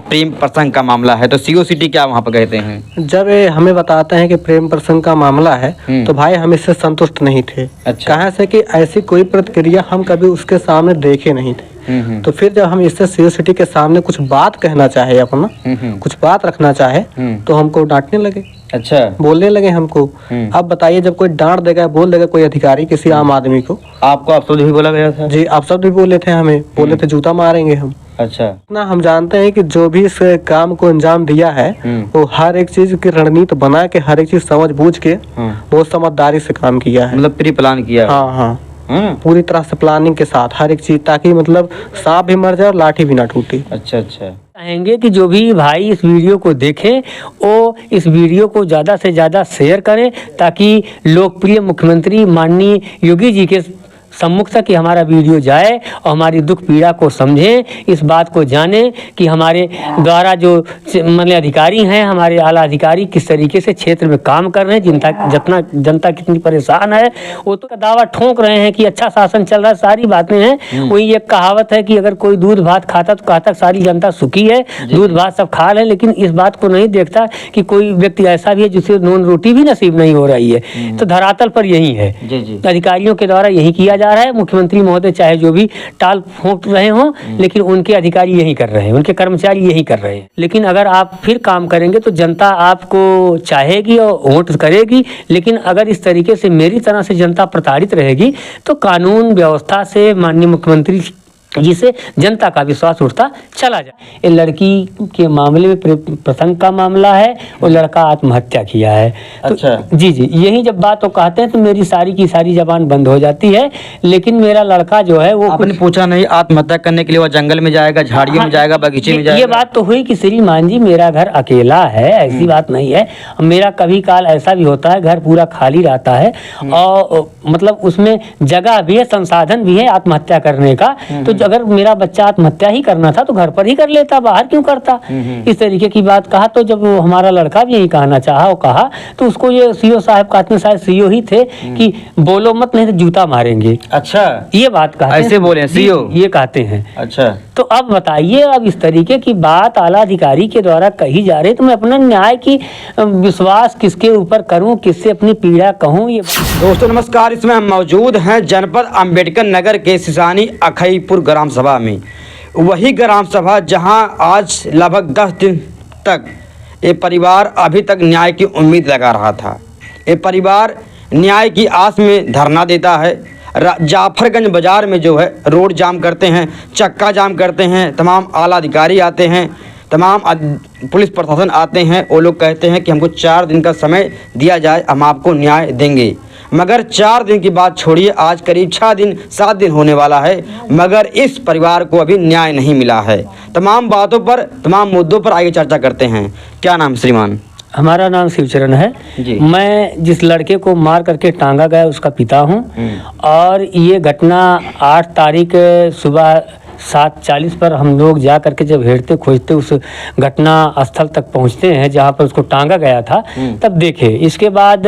प्रेम प्रसंग का मामला है, तो सीओ सिटी क्या वहाँ पर कहते हैं? जब ये हमें बताते हैं कि प्रेम प्रसंग का मामला है तो भाई हम इससे संतुष्ट नहीं थे। अच्छा। कहाँ से कि ऐसी कोई प्रतिक्रिया हम कभी उसके सामने देखे नहीं थे। तो फिर जब हम इससे सीओ सिटी के सामने कुछ बात कहना चाहे, अपना कुछ बात रखना चाहे, तो हमको डांटने लगे। अच्छा, बोलने लगे हमको। अब बताइए, जब कोई डांट देगा, बोल देगा कोई अधिकारी किसी आम आदमी को, आपको अपशब्द भी बोला गया था? जी अपशब्द भी बोले थे, हमें बोले थे जूता मारेंगे हम। अच्छा। ना हम जानते हैं कि जो भी इस काम को अंजाम दिया है वो हर एक चीज की रणनीति बना के, हर एक चीज समझ बूझ के बहुत समझदारी से काम किया है। मतलब प्री प्लान किया? हाँ हाँ, पूरी तरह से प्लानिंग के साथ हर एक चीज, ताकि मतलब सांप भी मर जाए और लाठी भी ना टूटे। अच्छा अच्छा। चाहेंगे कि जो भी भाई इस वीडियो को देखें वो इस वीडियो को ज़्यादा से ज़्यादा शेयर करें, ताकि लोकप्रिय मुख्यमंत्री माननीय योगी जी के सम्मुख तक कि हमारा वीडियो जाए और हमारी दुख पीड़ा को समझें, इस बात को जानें कि हमारे द्वारा जो मतलब अधिकारी हैं, हमारे आला अधिकारी किस तरीके से क्षेत्र में काम कर रहे हैं, जनता कितनी परेशान है। वो तो दावा ठोक रहे हैं कि अच्छा शासन चल रहा है, सारी बातें हैं। वही एक कहावत है कि अगर कोई दूध भात खाता तो कहता सारी जनता सुखी है, दूध भात सब खा रहे हैं, लेकिन इस बात को नहीं देखता कि कोई व्यक्ति ऐसा भी है जिसे नून रोटी भी नसीब नहीं हो रही है। तो धरातल पर यही है, अधिकारियों के द्वारा यही किया जा रहा है। मुख्यमंत्री महोदय चाहे जो भी टाल फूंक रहे हों, लेकिन उनके अधिकारी यही कर रहे हैं, उनके कर्मचारी यही कर रहे हैं। लेकिन अगर आप फिर काम करेंगे तो जनता आपको चाहेगी और वोट करेगी। लेकिन अगर इस तरीके से मेरी तरह से जनता प्रताड़ित रहेगी तो कानून व्यवस्था से माननीय मुख्यमंत्री जिसे जनता का विश्वास उठता चला जाए। ये लड़की के मामले में प्रसंग का मामला है, वो लड़का आत्महत्या किया है। अच्छा। तो जी यही जब बात वो कहते हैं तो मेरी सारी की सारी जबान बंद हो जाती है। लेकिन मेरा लड़का जो है वो आपने पूछा नहीं आत्महत्या करने के लिए वो जंगल में जाएगा, झाड़ियों में जाएगा, बगीचे में जाएगा? ये बात तो हुई कि श्रीमान जी मेरा घर अकेला है, ऐसी बात नहीं है। मेरा कभी काल ऐसा भी होता है घर पूरा खाली रहता है और मतलब उसमें जगह भी है, संसाधन भी है आत्महत्या करने का। तो अगर मेरा बच्चा आत्महत्या ही करना था तो घर पर ही कर लेता, बाहर क्यों करता? इस तरीके की बात कहा। तो जब हमारा लड़का भी यही कहना चाहा, वो कहा तो उसको ये सीओ साहब कहते हैं, शायद सीओ ही थे, कि बोलो मत नहीं तो जूता मारेंगे। अच्छा, ये बात कहते ऐसे बोले सीओ? ये कहते हैं। अच्छा। तो अब बताइए, अब इस तरीके की बात आला अधिकारी के द्वारा कही जा रही, तो मैं अपना न्याय की विश्वास किसके ऊपर करूं, किससे अपनी पीड़ा कहूं? ये दोस्तों नमस्कार, इसमें हम मौजूद हैं जनपद अंबेडकर नगर के सिसानी अखईपुर ग्राम सभा में। वही ग्राम सभा जहां आज लगभग 10 दिन तक ये परिवार अभी तक न्याय की उम्मीद लगा रहा था। ये परिवार न्याय की आस में धरना देता है। जाफरगंज बाज़ार में जो है रोड जाम करते हैं, चक्का जाम करते हैं, तमाम आला अधिकारी आते हैं, तमाम पुलिस प्रशासन आते हैं। वो लोग कहते हैं कि हमको 4 दिन का समय दिया जाए, हम आपको न्याय देंगे। मगर 4 दिन की बात छोड़िए, आज करीब 6 दिन 7 दिन होने वाला है, मगर इस परिवार को अभी न्याय नहीं मिला है। तमाम बातों पर, तमाम मुद्दों पर आगे चर्चा करते हैं। क्या नाम श्रीमान? हमारा नाम शिवचरण है जी। मैं जिस लड़के को मार करके टांगा गया उसका पिता हूँ। और ये घटना 8 तारीख सुबह 7:40 पर हम लोग जा करके जब हेरते खोजते उस घटना स्थल तक पहुँचते हैं जहाँ पर उसको टांगा गया था, तब देखे। इसके बाद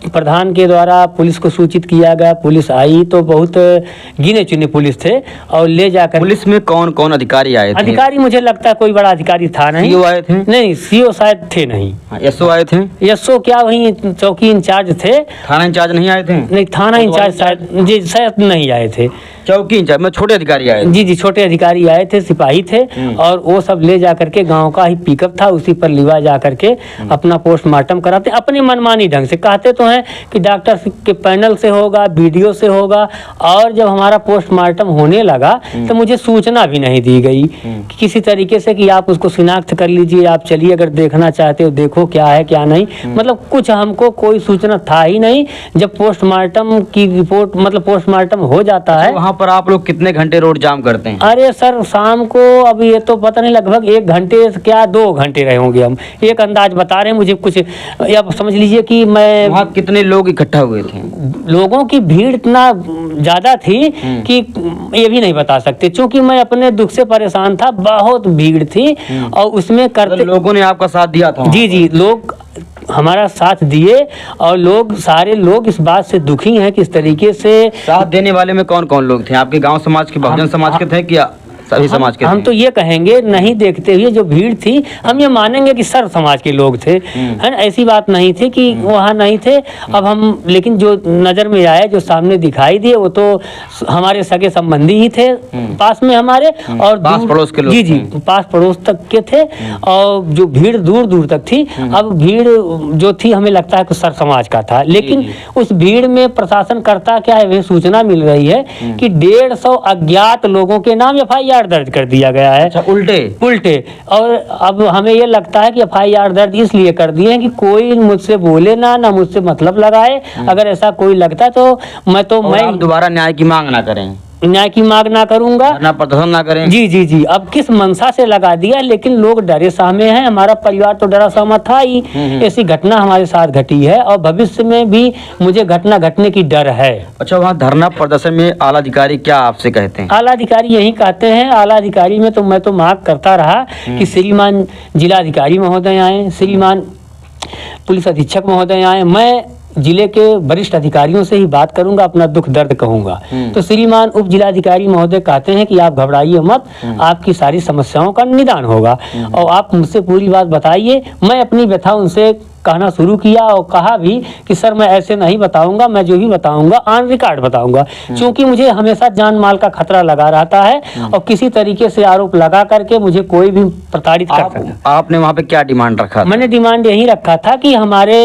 प्रधान के द्वारा पुलिस को सूचित किया गया, पुलिस आई तो बहुत गिने चुने पुलिस थे और ले जाकर। पुलिस में कौन कौन अधिकारी आए थे? अधिकारी मुझे लगता है कोई बड़ा अधिकारी था नहीं। सीओ आए थे? नहीं, सीओ शायद थे नहीं। एसओ आए थे? एसओ क्या, वही चौकी इंचार्ज थे। थाना इंचार्ज नहीं आए थे? नहीं, थाना इंचार्ज शायद जी शायद नहीं आए थे। चौकी इंचार्ज में छोटे अधिकारी आए? जी छोटे अधिकारी आए थे, सिपाही थे। और वो सब ले जा करके, गांव का ही पिकअप था, उसी पर लिवा जा करके अपना पोस्टमार्टम कराते। अपनी मनमानी ढंग से कहते तो हैं कि डॉक्टर के पैनल से होगा, वीडियो से होगा। और जब हमारा पोस्टमार्टम होने लगा तो मुझे सूचना भी नहीं दी गई कि किसी तरीके से कि आप उसको शिनाख्त कर लीजिए, आप चलिए अगर देखना चाहते हो देखो क्या है क्या नहीं। मतलब कुछ हमको कोई सूचना था ही नहीं। जब पोस्टमार्टम की रिपोर्ट मतलब पोस्टमार्टम हो जाता है। वहाँ पर आप लोग कितने घंटे रोड जाम करते हैं? अरे सर, शाम को अब ये तो पता नहीं, लगभग 1 घंटे क्या 2 घंटे रहे होंगे। हम एक अंदाज बता रहे हैं मुझे, कुछ अब समझ लीजिए कि मैं। वहाँ कितने लोग इकट्ठा हुए थे? लोगों की भीड़ इतना ज्यादा थी कि ये भी नहीं बता सकते, क्योंकि मैं अपने दुख से परेशान था। बहुत भीड़ थी और उसमें करते लोगों ने आपका साथ दिया था? जी लोग हमारा साथ दिए और लोग सारे लोग इस बात से दुखी हैं कि इस तरीके से। साथ देने वाले में कौन कौन लोग थे? आपके गांव समाज के, बहुजन समाज के थे क्या? सभी समाज के हम थे। तो ये कहेंगे, नहीं देखते हुए जो भीड़ थी, हम ये मानेंगे कि सर्व समाज के लोग थे, है ना, ऐसी बात नहीं थी कि वहाँ नहीं थे। अब हम, लेकिन जो नज़र में आए, जो सामने दिखाई दिए, वो तो हमारे सगे संबंधी ही थे पास में हमारे, और पास पड़ोस के लोग जी जी थे। पास पड़ोस तक के थे, और जो भीड़ दूर दूर तक थी। अब भीड़ जो थी हमें लगता है कि सर्व समाज का था, लेकिन उस भीड़ में प्रशासन करता क्या है, वे सूचना मिल रही है कि 150 अज्ञात लोगों के नाम FIR दर्ज कर दिया गया है। अच्छा, उल्टे। और अब हमें ये लगता है कि FIR दर्ज इसलिए कर दिए हैं कि कोई मुझसे बोले ना मुझसे मतलब लगाए। अगर ऐसा कोई लगता है तो मैं आप दोबारा न्याय की मांग ना करें, न्याय की मांग ना करूंगा, धरना प्रदर्शन ना करें। जी जी जी। अब किस मंशा से लगा दिया, लेकिन लोग डरे सहमे हैं। हमारा परिवार तो डरा सहमा था ही। ऐसी घटना हमारे साथ घटी है, और भविष्य में भी मुझे घटना घटने की डर है। अच्छा, वहाँ धरना प्रदर्शन में आला अधिकारी क्या आपसे कहते हैं? आला अधिकारी यही कहते हैं, आला अधिकारी में तो मैं तो मांग करता रहा कि श्रीमान जिलाधिकारी महोदय आए, श्रीमान पुलिस अधीक्षक महोदय आए। मैं जिले के वरिष्ठ अधिकारियों से ही बात करूंगा, अपना दुख दर्द कहूंगा। तो श्रीमान उप जिलाधिकारी महोदय कहते हैं कि आप घबराइए मत, आपकी सारी समस्याओं का निदान होगा, और आप मुझसे पूरी बात बताइए। मैं अपनी व्यथा उनसे कहना शुरू किया, और कहा भी कि सर मैं ऐसे नहीं बताऊंगा, मैं जो भी बताऊंगा ऑन रिकॉर्ड बताऊंगा, क्योंकि मुझे हमेशा जान माल का खतरा लगा रहता है, और किसी तरीके से आरोप लगा करके मुझे कोई भी प्रताड़ित कर सकता है। आपने वहाँ पे क्या डिमांड रखा था? मैंने डिमांड यही रखा था कि हमारे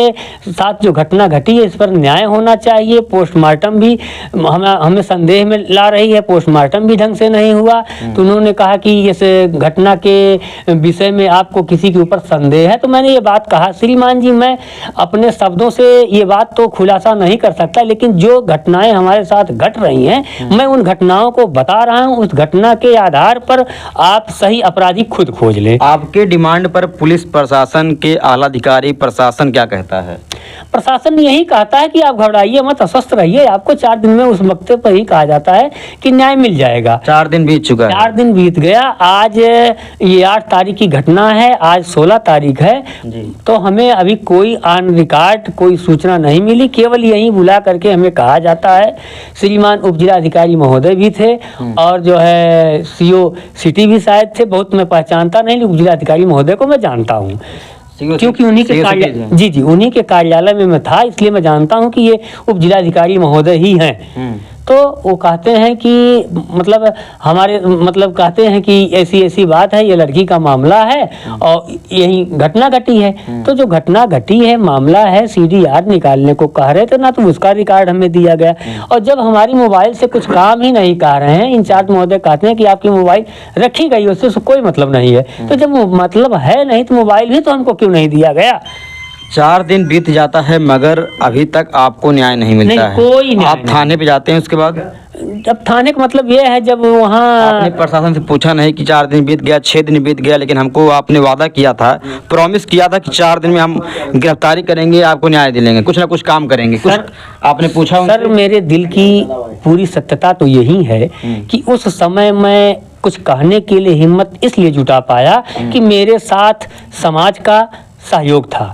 साथ जो घटना घटी है इस पर न्याय होना चाहिए। पोस्टमार्टम भी हमें संदेह में ला रही है, पोस्टमार्टम भी ढंग से नहीं हुआ। तो उन्होंने कहा कि इस घटना के विषय में आपको किसी के ऊपर संदेह है। तो मैंने ये बात कहा, श्रीमान जी मैं अपने शब्दों से ये बात तो खुलासा नहीं कर सकता, लेकिन जो घटनाएं हमारे साथ घट रही हैं मैं उन घटनाओं को बता रहा हूं। उस घटना के आधार पर आप सही अपराधी खुद खोज लें। आपके डिमांड पर पुलिस प्रशासन के आला अधिकारी प्रशासन क्या कहता है? प्रशासन यही कहता है कि आप घबराइए मत, अस्वस्थ रहिए, आपको 4 दिन में उस मौके पर ही कहा जाता है कि न्याय मिल जाएगा। 4 दिन बीत चुका है। 4 दिन बीत गया। आज ये 8 तारीख की घटना है, आज 16 तारीख है जी। तो हमें अभी कोई ऑन रिकॉर्ड कोई सूचना नहीं मिली। केवल यही बुला करके हमें कहा जाता है। श्रीमान उप जिलाधिकारी महोदय भी थे, और जो है CO सिटी भी शायद थे, बहुत मैं पहचानता नहीं, उप जिलाधिकारी महोदय को मैं जानता हूँ क्योंकि उन्हीं के कार्यालय, जी जी उन्हीं के कार्यालय में मैं था, इसलिए मैं जानता हूं कि ये उप जिलाधिकारी महोदय ही हैं। तो वो कहते हैं कि मतलब हमारे मतलब कहते हैं कि ऐसी ऐसी बात है, ये लड़की का मामला है और यही घटना घटी है। तो जो घटना घटी है, मामला है, CDR निकालने को कह रहे थे ना, तो उसका रिकॉर्ड हमें दिया गया। और जब हमारी मोबाइल से कुछ काम ही नहीं कर रहे हैं, इंचार्ज महोदय कहते हैं कि आपकी मोबाइल रखी गई, उससे कोई मतलब नहीं है। तो जब मतलब है नहीं तो मोबाइल भी तो हमको क्यों नहीं दिया गया? 4 दिन बीत जाता है मगर अभी तक आपको न्याय नहीं मिलता नहीं, है। कोई न्याय आप नहीं। थाने पे जाते हैं, उसके बाद जब थाने का मतलब ये है, जब वहाँ आपने प्रशासन से पूछा नहीं कि 4 दिन बीत गया, 6 दिन बीत गया, लेकिन हमको आपने वादा किया था, प्रॉमिस किया था कि 4 दिन में हम गिरफ्तारी करेंगे, आपको न्याय दिलाएंगे, कुछ ना कुछ काम करेंगे, कुछ आपने पूछा उनसे? सर मेरे दिल की पूरी सत्यता तो यही है कि उस समय मैं कुछ कहने के लिए हिम्मत इसलिए जुटा पाया कि मेरे साथ समाज का सहयोग था,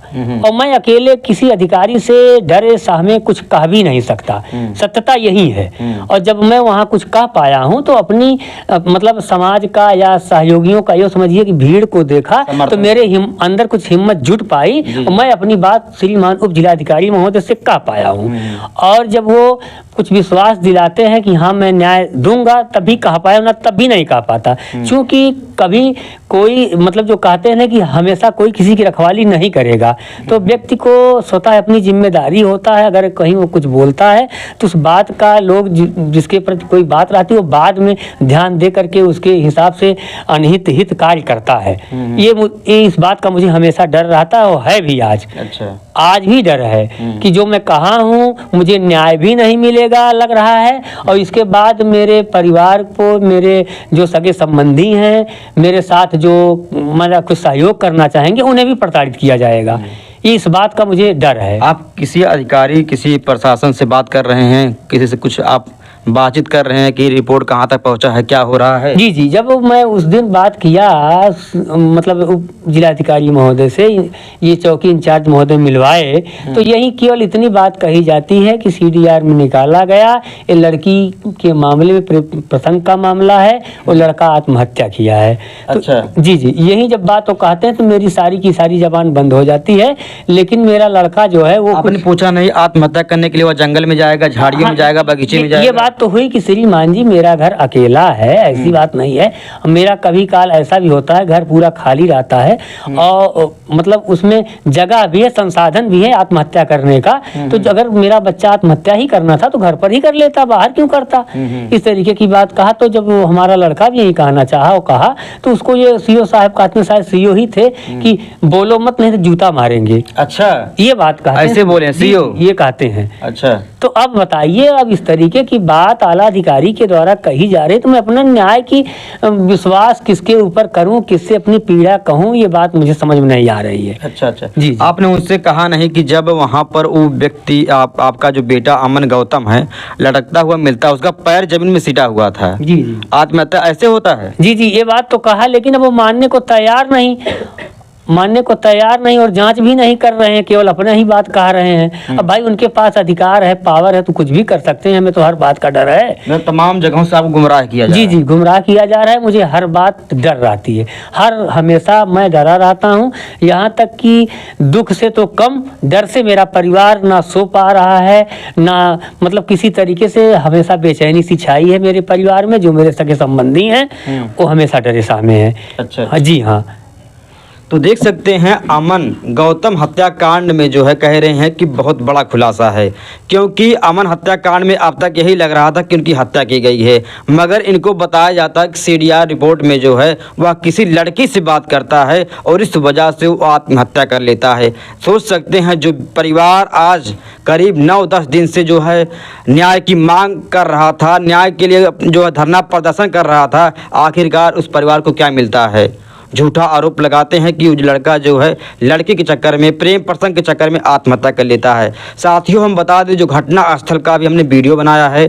और मैं अकेले किसी अधिकारी से डरे सहमे कुछ कह भी नहीं सकता। सत्यता यही है। और जब मैं वहाँ कुछ कह पाया हूँ तो अपनी मतलब समाज का या सहयोगियों का, ये समझिए कि भीड़ को देखा तो मेरे अंदर कुछ हिम्मत जुट पाई, और मैं अपनी बात श्रीमान उप जिलाधिकारी महोदय से कह पाया हूँ। और जब वो कुछ विश्वास दिलाते हैं कि हाँ मैं न्याय दूंगा, तभी कह पाया, ना तब भी नहीं कह पाता। क्योंकि कभी कोई मतलब जो कहते हैं ना कि हमेशा कोई किसी की रखवाली नहीं करेगा, तो व्यक्ति को स्वतः अपनी जिम्मेदारी होता है। अगर कहीं वो कुछ बोलता है तो उस बात का लोग जिसके प्रति कोई बात रहती है वो बाद में ध्यान दे करके उसके हिसाब से अनहित हित कार्य करता है। ये इस बात का मुझे हमेशा डर रहता है, और है भी आज। अच्छा, आज भी डर है कि जो मैं कहा हूँ मुझे न्याय भी नहीं मिलेगा लग रहा है, और इसके बाद मेरे परिवार को, मेरे जो सगे संबंधी हैं, मेरे साथ जो मेरा कुछ सहयोग करना चाहेंगे, उन्हें भी प्रताड़ित किया जाएगा। इस बात का मुझे डर है। आप किसी अधिकारी, किसी प्रशासन से बात कर रहे हैं, किसी से कुछ आप बातचीत कर रहे हैं कि रिपोर्ट कहाँ तक पहुँचा है, क्या हो रहा है? जी जी, जब मैं उस दिन बात किया मतलब उप जिलाधिकारी महोदय से, ये चौकी इंचार्ज महोदय मिलवाए, तो यही केवल इतनी बात कही जाती है कि सीडीआर में निकाला गया, ये लड़की के मामले में प्रसंग का मामला है और लड़का आत्महत्या किया है। अच्छा। तो जी जी, यही जब बात वो कहते हैं तो मेरी सारी की सारी जबान बंद हो जाती है। लेकिन मेरा लड़का जो है वो आपने पूछा नहीं आत्महत्या करने के लिए वो जंगल में जाएगा, झाड़ियों में जाएगा, बगीचे में जाएगा? ये बात तो हुई कि श्रीमान जी मेरा घर अकेला है, ऐसी बात नहीं है। मेरा कभी काल ऐसा भी होता है घर पूरा खाली रहता है और मतलब उसमें जगह भी है, संसाधन भी है आत्महत्या करने का। तो अगर मेरा बच्चा आत्महत्या ही करना था तो घर पर ही कर लेता, बाहर क्यों करता? इस तरीके की बात कहा। तो जब वो हमारा लड़का भी यही कहना चाहा और कहा तो उसको ये सीओ साहब कहते, शायद सीओ ही थे, कि बोलो मत नहीं तो जूता मारेंगे। अच्छा, ये बात कहते हैं, ऐसे बोले सीओ? ये कहते हैं। अच्छा, तो अब बताइए, अब इस तरीके की बात आला अधिकारी के द्वारा कही जा रही है तो मैं अपना न्याय की विश्वास किसके ऊपर करूं, किससे अपनी पीड़ा कहूं, ये बात मुझे समझ में नहीं आ रही है। अच्छा अच्छा जी। आपने उनसे कहा नहीं कि जब वहाँ पर वो व्यक्ति आपका जो बेटा अमन गौतम है लटकता हुआ मिलता है, उसका पैर जमीन में सिटा हुआ था? जी जी आत्महत्या ऐसे होता है? जी जी, ये बात तो कहा, लेकिन अब वो मानने को तैयार नहीं और जांच भी नहीं कर रहे हैं, केवल अपना ही बात कह रहे हैं। अब भाई उनके पास अधिकार है, पावर है, तो कुछ भी कर सकते हैं, हमें तो हर बात का डर है। तमाम जगहों से आपको गुमराह किया जा जी रहा है। जी, गुमराह किया जा रहा है, मुझे हर बात डर रहती है, हमेशा मैं डरा रहता हूँ। यहाँ तक कि दुख से तो कम डर से मेरा परिवार ना सो पा रहा है, ना मतलब किसी तरीके से हमेशा बेचैनी सी छाई है मेरे परिवार में। जो मेरे सगे संबंधी हैं वो हमेशा डरे में है। अच्छा। जी हाँ। तो देख सकते हैं अमन गौतम हत्याकांड में जो है कह रहे हैं कि बहुत बड़ा खुलासा है, क्योंकि अमन हत्याकांड में अब तक यही लग रहा था कि उनकी हत्या की गई है, मगर इनको बताया जाता है कि सीडीआर रिपोर्ट में जो है वह किसी लड़की से बात करता है और इस वजह से वो आत्महत्या कर लेता है। सोच सकते हैं जो परिवार आज करीब 9-10 दिन से जो है न्याय की मांग कर रहा था, न्याय के लिए जो है धरना प्रदर्शन कर रहा था, आखिरकार उस परिवार को क्या मिलता है? झूठा आरोप लगाते हैं कि लड़का जो है लड़की के चक्कर में, प्रेम प्रसंग के चक्कर में आत्महत्या कर लेता है। साथियों हम बता दें जो घटना स्थल का भी हमने वीडियो बनाया है,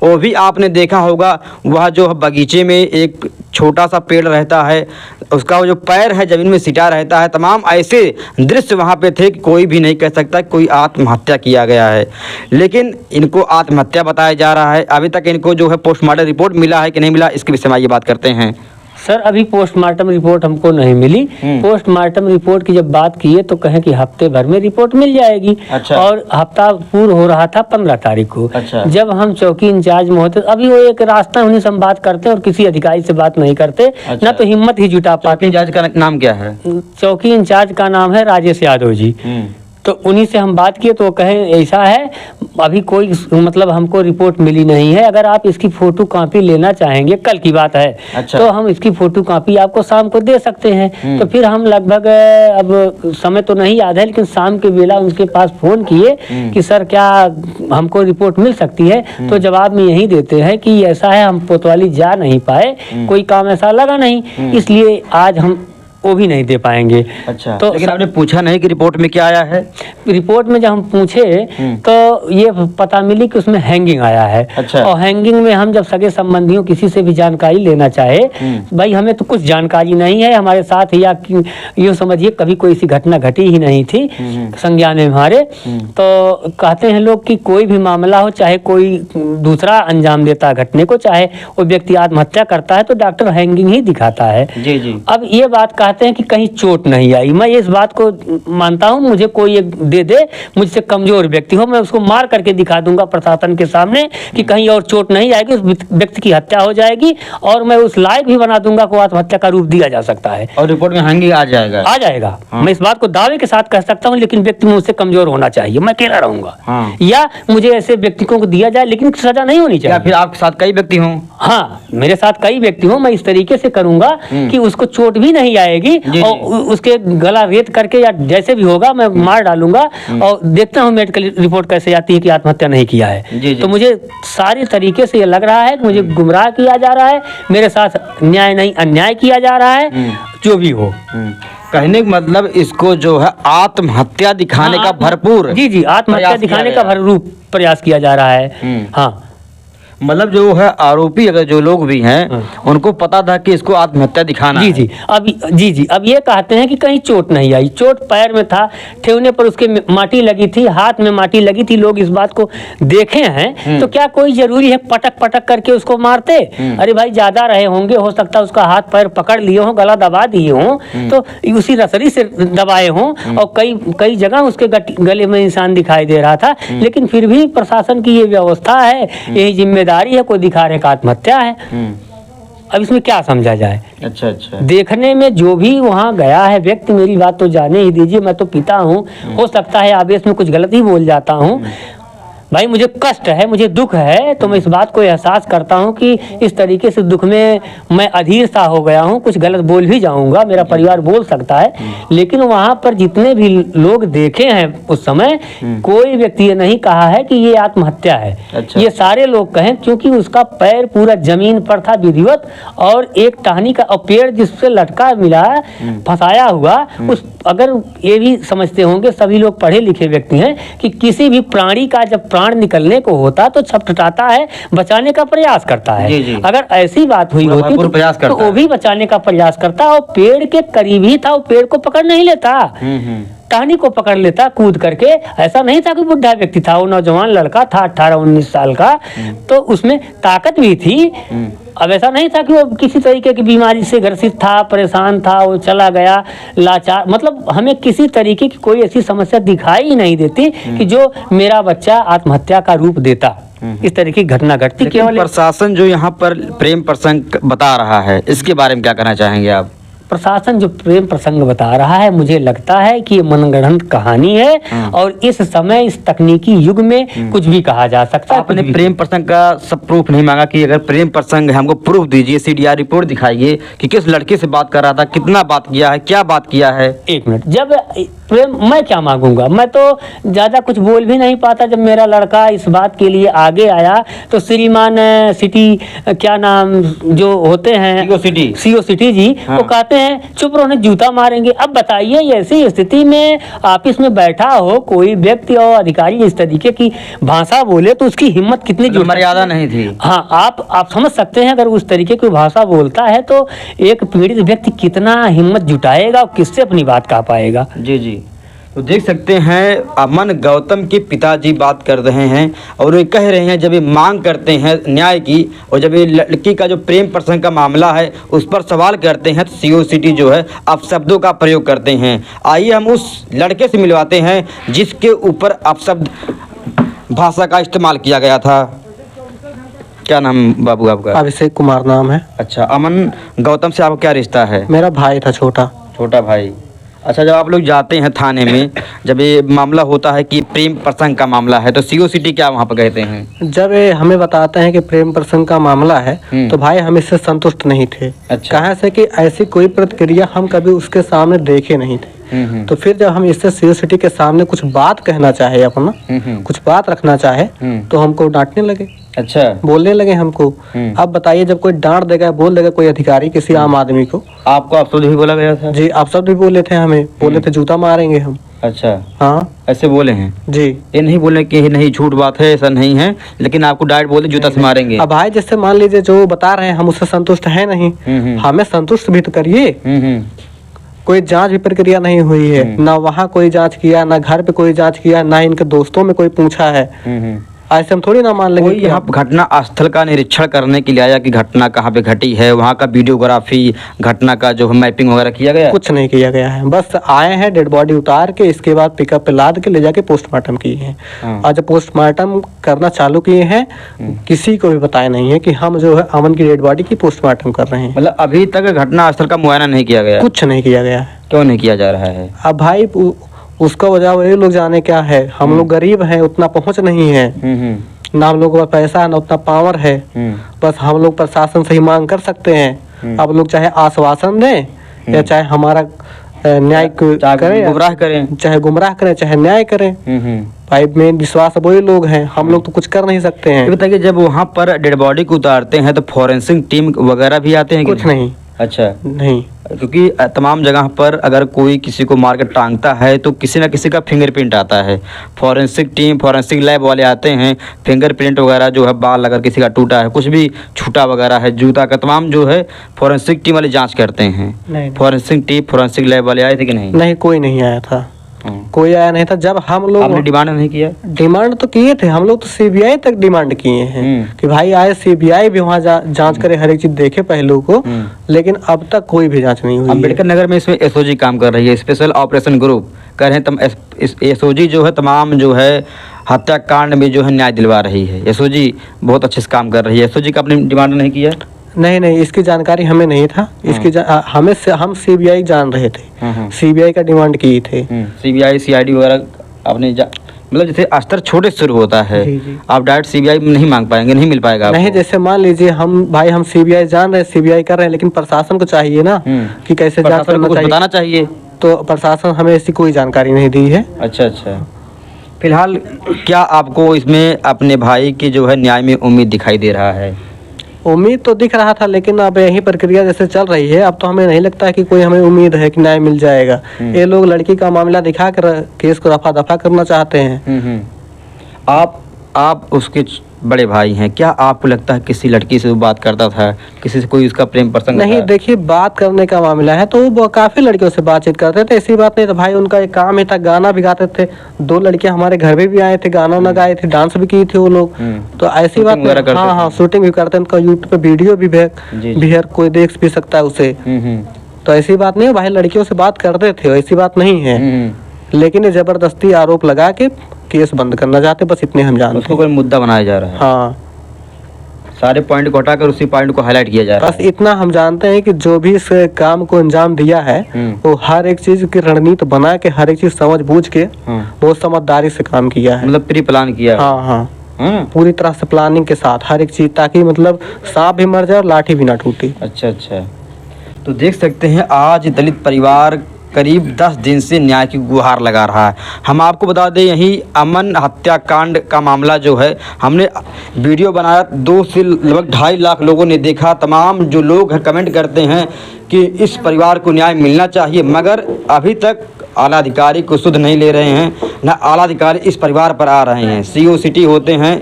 वो भी आपने देखा होगा। वह जो बगीचे में एक छोटा सा पेड़ रहता है, उसका जो पैर है ज़मीन में सिटा रहता है। तमाम ऐसे दृश्य वहाँ पे थे कि कोई भी नहीं कह सकता कि कोई आत्महत्या किया गया है, लेकिन इनको आत्महत्या बताया जा रहा है। अभी तक इनको जो है पोस्टमार्टम रिपोर्ट मिला है कि नहीं मिला, इसके विषय में ये बात करते हैं। सर अभी पोस्टमार्टम रिपोर्ट हमको नहीं मिली। पोस्टमार्टम रिपोर्ट की जब बात की है तो कहें कि हफ्ते भर में रिपोर्ट मिल जाएगी। अच्छा। और हफ्ता पूर्ण हो रहा था 15 तारीख को। अच्छा। जब हम चौकी इंचार्ज महोदय, अभी वो एक रास्ता उन्हीं से हम बात करते हैं और किसी अधिकारी से बात नहीं करते। अच्छा। ना तो हिम्मत ही जुटा पाते। चौकी इंचार्ज का नाम क्या है? चौकी इंचार्ज का नाम है राजेश यादव जी। तो उन्हीं से हम बात किए तो कहें ऐसा है, अभी कोई मतलब हमको रिपोर्ट मिली नहीं है, अगर आप इसकी फोटो कॉपी लेना चाहेंगे, कल की बात है। अच्छा। तो हम इसकी फोटो कॉपी आपको शाम को दे सकते हैं। तो फिर हम लगभग अब समय तो नहीं याद है, लेकिन शाम के बेला उनके पास फोन किए कि सर क्या हमको रिपोर्ट मिल सकती है? तो जवाब में यही देते हैं कि ऐसा है, हम कोतवाली जा नहीं पाए, कोई काम ऐसा लगा नहीं, इसलिए आज हम वो भी नहीं दे पाएंगे। अच्छा। तो लेकिन आपने पूछा नहीं कि रिपोर्ट में क्या आया है? रिपोर्ट में जब हम पूछे तो ये पता मिली कि उसमें हैंगिंग आया है। अच्छा। और हैंगिंग में हम जब सगे संबंधियों किसी से भी जानकारी लेना चाहे, भाई हमें तो कुछ जानकारी नहीं है हमारे साथ, या यूँ समझिए कभी कोई ऐसी घटना घटी ही नहीं थी संज्ञान में हमारे। तो कहते हैं लोग कि कोई भी मामला हो, चाहे कोई दूसरा अंजाम देता घटने को, चाहे वो व्यक्ति आत्महत्या करता है तो डॉक्टर हैंगिंग ही दिखाता है। जी जी। अब ये बात कहते हैं कि कहीं चोट नहीं आई, मैं इस बात को मानता हूं। मुझे कोई एक दे दे, मुझसे कमजोर व्यक्ति हो, मैं उसको मार करके दिखा दूंगा प्रशासन के सामने कि कहीं और चोट नहीं आएगी, उस व्यक्ति की हत्या हो जाएगी और मैं उस लायक भी बना दूंगा को आत्महत्या का रूप दिया जा सकता है और रिपोर्ट में हैंगिंग आ जाएगा। हाँ। मैं इस बात को दावे के साथ कह सकता हूँ, लेकिन व्यक्ति मुझसे कमजोर होना चाहिए, मैं अकेला रहूंगा। हाँ। या मुझे ऐसे व्यक्तियों को दिया जाए, लेकिन सजा नहीं होनी चाहिए। या फिर आपके साथ कई व्यक्ति हों? हाँ, मेरे साथ कई व्यक्ति हों, मैं इस तरीके से करूंगा कि उसको चोट भी नहीं आएगी और उसके गला रेत करके या जैसे भी होगा मैं मार डालूंगा। और देखता हूँ मेडिकल रिपोर्ट कैसे आती है कि आत्महत्या नहीं किया है। जी जी। तो मुझे सारी तरीके से ये लग रहा है कि मुझे गुमराह किया जा रहा है, मेरे साथ न्याय नहीं अन्याय किया जा रहा है, जो भी हो। कहने का मतलब इसको जो है आत्महत्या दिखाने का भरपूर जी जी, आत्महत्या दिखाने का भरपूर प्रयास किया जा रहा है। हाँ, मतलब जो है आरोपी अगर जो लोग भी हैं उनको पता था कि इसको आत्महत्या दिखाना जी है। जी अब ये कहते हैं कि कहीं चोट नहीं आई, चोट पैर में था, ठेवने पर उसके माटी लगी थी, हाथ में माटी लगी थी, लोग इस बात को देखे हैं। तो क्या कोई जरूरी है पटक पटक करके उसको मारते? अरे भाई ज्यादा रहे होंगे, हो सकता है उसका हाथ पैर पकड़ लिए हों, गला दबा दिए हों, तो उसी रसरी से दबाए हों, और कई जगह उसके गले में इंसान दिखाई दे रहा था। लेकिन फिर भी प्रशासन की ये व्यवस्था है, यही जिम्मेदारी है, कोई दिखा रहे का आत्महत्या है। अब इसमें क्या समझा जाए? अच्छा अच्छा। देखने में जो भी वहाँ गया है व्यक्ति, मेरी बात तो जाने ही दीजिए, मैं तो पिता हूँ, हो सकता है आवेश में कुछ गलत ही बोल जाता हूँ। भाई मुझे कष्ट है, मुझे दुख है, तो मैं इस बात को एहसास करता हूँ कि इस तरीके से दुख में मैं अधीर सा हो गया हूँ, कुछ गलत बोल भी जाऊँगा, मेरा परिवार बोल सकता है। लेकिन वहाँ पर जितने भी लोग देखे हैं उस समय, कोई व्यक्ति ये नहीं कहा है कि ये आत्महत्या है। अच्छा। ये सारे लोग कहें, क्योंकि उसका पैर पूरा जमीन पर था विधिवत, और एक टहनी का पेड़ जिससे लटका मिला फंसाया हुआ, उस अगर ये भी समझते होंगे सभी लोग पढ़े लिखे व्यक्ति हैं कि किसी भी प्राणी का जब प्राण निकलने को होता तो छटपटाता है, बचाने का प्रयास करता है। जी, जी। अगर ऐसी बात हुई होती तो वो भी बचाने का प्रयास करता, और पेड़ के करीब ही था, वो पेड़ को पकड़ नहीं लेता, टहनी को पकड़ लेता कूद करके। ऐसा नहीं था कि बुढ़ा व्यक्ति था, वो नौजवान लड़का था 18-19 साल का, तो उसमें ताकत भी थी। अब ऐसा नहीं था कि वो किसी तरीके की बीमारी से ग्रसित था, परेशान था, वो चला गया लाचार। मतलब हमें किसी तरीके की कोई ऐसी समस्या दिखाई ही नहीं देती कि जो मेरा बच्चा आत्महत्या का रूप देता। इस तरह की घटना घटती। केवल प्रशासन जो यहाँ पर प्रेम प्रसंग बता रहा है, इसके बारे में क्या कहना चाहेंगे आप? प्रशासन जो प्रेम प्रसंग बता रहा है, मुझे लगता है कि ये मनगढ़ंत कहानी है, और इस समय इस तकनीकी युग में कुछ भी कहा जा सकता है। आपने प्रेम प्रसंग का सब प्रूफ नहीं मांगा कि अगर प्रेम प्रसंग है हमको प्रूफ दीजिए, सीडीआर रिपोर्ट दिखाइए कि किस लड़के से बात कर रहा था, कितना बात किया है, क्या बात किया है। एक मिनट, जब प्रेम मैं क्या मांगूंगा, मैं तो ज्यादा कुछ बोल भी नहीं पाता। जब मेरा लड़का इस बात के लिए आगे आया तो श्रीमान सिटी क्या नाम जो होते हैं सीओ सिटी जी, वो कहते हैं चुप रहो नहीं जूता मारेंगे। अब बताइए ऐसी स्थिति में ऑफिस में बैठा हो कोई व्यक्ति और अधिकारी इस तरीके की भाषा बोले तो उसकी हिम्मत कितनी मर्यादा नहीं थी। हाँ, आप समझ सकते हैं अगर उस तरीके की भाषा बोलता है तो एक पीड़ित व्यक्ति कितना हिम्मत जुटाएगा और किससे अपनी बात कह पाएगा। जी जी, तो देख सकते हैं अमन गौतम के पिताजी बात कर रहे हैं और ये कह रहे हैं, जब ये मांग करते हैं न्याय की और जब ये लड़की का जो प्रेम प्रसंग का मामला है उस पर सवाल करते हैं तो सीओ सिटी जो है अपशब्दों का प्रयोग करते हैं। आइए हम उस लड़के से मिलवाते हैं जिसके ऊपर अपशब्द भाषा का इस्तेमाल किया गया था। क्या नाम बाबू आपका? अभिषेक कुमार नाम है। अच्छा, अमन गौतम से आपका क्या रिश्ता है? मेरा भाई था, छोटा भाई। अच्छा, जब आप लोग जाते हैं थाने में, जब ये मामला होता है कि प्रेम प्रसंग का मामला है तो सीओ सिटी क्या वहाँ पर कहते हैं? जब ये हमें बताते हैं कि प्रेम प्रसंग का मामला है तो भाई हम इससे संतुष्ट नहीं थे। अच्छा। कहाँ से कि ऐसी कोई प्रतिक्रिया हम कभी उसके सामने देखे नहीं थे। तो फिर जब हम इससे सीओ सिटी के सामने कुछ बात कहना चाहे, अपना कुछ बात रखना चाहे तो हमको डांटने लगे। अच्छा, बोलने लगे हमको। अब बताइए, जब कोई डांट देगा, बोल देगा कोई अधिकारी किसी आम आदमी को। आपको अपशब्द भी बोला गया था? जी, आप सब भी बोले थे, हमें बोले थे जूता मारेंगे हम। अच्छा, हाँ, ऐसे बोले हैं जी। ये नहीं बोले कि नहीं झूठ बात है, ऐसा नहीं है, लेकिन आपको डायरेक्ट बोले जूता से मारेंगे। अब भाई जैसे मान लीजिए जो बता रहे हैं हम उससे संतुष्ट है नहीं, हमें संतुष्ट भी तो करिए। कोई जांच भी प्रक्रिया नहीं हुई है, ना वहाँ कोई जांच किया, ना घर पे कोई जांच किया, ना इनके दोस्तों में कोई पूछा है। ऐसे हम थोड़ी ना मान लेंगे। कोई यहाँ घटना स्थल का निरीक्षण करने के लिए आया कि घटना कहाँ पे घटी है, वहाँ का वीडियोग्राफी, घटना का जो मैपिंग वगैरह किया गया? कुछ नहीं किया गया है, बस आए हैं डेड बॉडी उतार के, इसके बाद पिकअप पे लाद के ले जाके पोस्टमार्टम किए हैं। और जब पोस्टमार्टम करना चालू किए हैं किसी को भी बताया नहीं है कि हम जो है अमन की डेड बॉडी की पोस्टमार्टम कर रहे हैं। मतलब अभी तक घटना स्थल का मुआयना नहीं किया गया? कुछ नहीं किया गया है। क्यों नहीं किया जा रहा है? अब भाई उसका वजह वही लोग जाने क्या है। हम लोग गरीब हैं, उतना पहुँच नहीं है, ना हम लोग के पास पैसा है ना उतना पावर है। बस हम लोग प्रशासन से ही मांग कर सकते हैं। अब लोग चाहे आश्वासन दें या चाहे हमारा न्याय करें, गुमराह करें, चाहे न्याय करें। भाई मेन विश्वास वही लोग हैं, हम लोग तो कुछ कर नहीं सकते हैं। बताइए, जब वहाँ पर डेड बॉडी को उतारते हैं तो फॉरेंसिक टीम वगैरह भी आते हैं? कुछ नहीं, अच्छा, नहीं। क्योंकि तमाम जगह पर अगर कोई किसी को मार कर टांगता है तो किसी ना किसी का फिंगरप्रिंट आता है। फॉरेंसिक टीम, फॉरेंसिक लैब वाले आते हैं, फिंगरप्रिंट वगैरह जो है, बाल अगर किसी का टूटा है, कुछ भी छूटा वगैरह है, जूता का, तमाम जो है फॉरेंसिक टीम वाले जांच करते हैं। नहीं, फॉरेंसिक टीम, फॉरेंसिक लैब वाले आए थे कि नहीं? नहीं, कोई नहीं आया था। कोई आया नहीं था। जब हम आपने लोग डिमांड नहीं किया? डिमांड तो किए थे हम लोग, तो सीबीआई तक डिमांड किए हैं कि भाई आए सीबीआई भी वहाँ जांच करे, हर एक चीज देखे पहलू को, लेकिन अब तक कोई भी जांच नहीं हुई है। अम्बेडकर नगर में इसमें एसओजी काम कर रही है, स्पेशल ऑपरेशन ग्रुप कर रहे हैं। एसओजी जो है तमाम जो है हत्याकांड में जो है न्याय दिलवा रही है। एसओजी बहुत अच्छे से काम कर रही है। एसओजी का आपने डिमांड नहीं किया? नहीं, नहीं, इसकी जानकारी हमें नहीं था। हम सीबीआई जान रहे थे, सीबीआई का डिमांड किए थे। सीबीआई, सीआईडी वगैरह आपने मतलब जैसे स्तर छोटे से शुरू होता है, जी, जी। आप डायरेक्ट सीबीआई में नहीं मांग पाएंगे, नहीं मिल पाएगा आपको। नहीं, जैसे मान लीजिए हम सीबीआई जान रहे हैं, सीबीआई कर रहे हैं, लेकिन प्रशासन को चाहिए ना कि कैसे जांच प्रशासन को करना कुछ चाहिए। बताना चाहिए। तो प्रशासन हमें ऐसी कोई जानकारी नहीं दी है। अच्छा, अच्छा। फिलहाल क्या आपको इसमें अपने भाई की जो है न्याय में उम्मीद दिखाई दे रहा है? उम्मीद तो दिख रहा था, लेकिन अब यही प्रक्रिया जैसे चल रही है, अब तो हमें नहीं लगता है कि कोई हमें उम्मीद है कि न्याय मिल जाएगा। ये लोग लड़की का मामला दिखा कर केस को रफा दफा करना चाहते हैं। आप उसके बड़े भाई हैं, क्या आपको लगता है किसी लड़की से वो बात करता था, किसी से कोई उसका प्रेम प्रसंग नहीं, था? देखिए, बात करने का मामला है तो वो काफी लड़कियों से बातचीत करते थे, ऐसी बात नहीं। तो भाई उनका एक काम ही था, गाना भी गाते थे। 2 लड़कियां हमारे घर में भी आए थे, गाना ना गाए थे, डांस भी की थी वो लोग। तो ऐसी बात वगैरह करते हाँ, हाँ, थे। शूटिंग भी करते हैं। उनका यूट्यूब पे वीडियो भी जी, जी। है, कोई देख भी सकता है उसे। तो ऐसी बात नहीं है, भाई लड़कियों से बात करते थे, ऐसी बात नहीं है। लेकिन ये जबरदस्ती आरोप लगा के केस बंद करना चाहते, बस इतने हम जानते उसको हैं। कोई मुद्दा बनाया जा रहा है। हाँ, सारे पॉइंट को हटाकर उसी पॉइंट को हाईलाइट किया जा रहा बस इतना हम जानते हैं कि जो भी इस काम को अंजाम दिया है, वो हर एक चीज की रणनीति बना के, हर एक चीज समझ बूझ के है। बहुत समझदारी से काम किया है। मतलब प्री प्लान किया। हाँ, हाँ, हाँ। पूरी तरह से प्लानिंग के साथ हर एक चीज, ताकि मतलब सांप भी मर जाए और लाठी भी ना टूटे। अच्छा, अच्छा। तो देख सकते हैं आज दलित परिवार करीब 10 दिन से न्याय की गुहार लगा रहा है। हम आपको बता दें, यही अमन हत्याकांड का मामला जो है, हमने वीडियो बनाया, 2 से लगभग 2.5 लाख लोगों ने देखा। तमाम जो लोग हैं कमेंट करते हैं कि इस परिवार को न्याय मिलना चाहिए, मगर अभी तक आला अधिकारी को सुध नहीं ले रहे हैं, न आला अधिकारी इस परिवार पर आ रहे हैं। CO सिटी होते हैं,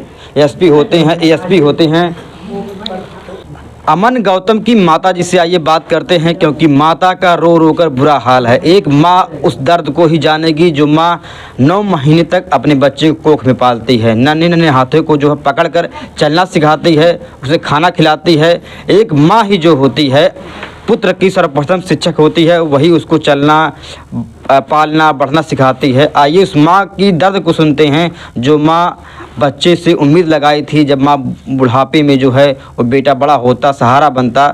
SP होते हैं, ASP होते हैं। अमन गौतम की माता जी से आइए बात करते हैं, क्योंकि माता का रो रो कर बुरा हाल है। एक माँ उस दर्द को ही जानेगी जो माँ 9 महीने तक अपने बच्चे को कोख में पालती है, नन्हे नन्हे हाथों को जो है पकड़ कर चलना सिखाती है, उसे खाना खिलाती है। एक माँ ही जो होती है पुत्र की सर्वप्रथम शिक्षक होती है, वही उसको चलना, पालना, बढ़ना सिखाती है। आइए उस माँ की दर्द को सुनते हैं, जो माँ बच्चे से उम्मीद लगाई थी, जब माँ बुढ़ापे में जो है वो बेटा बड़ा होता, सहारा बनता,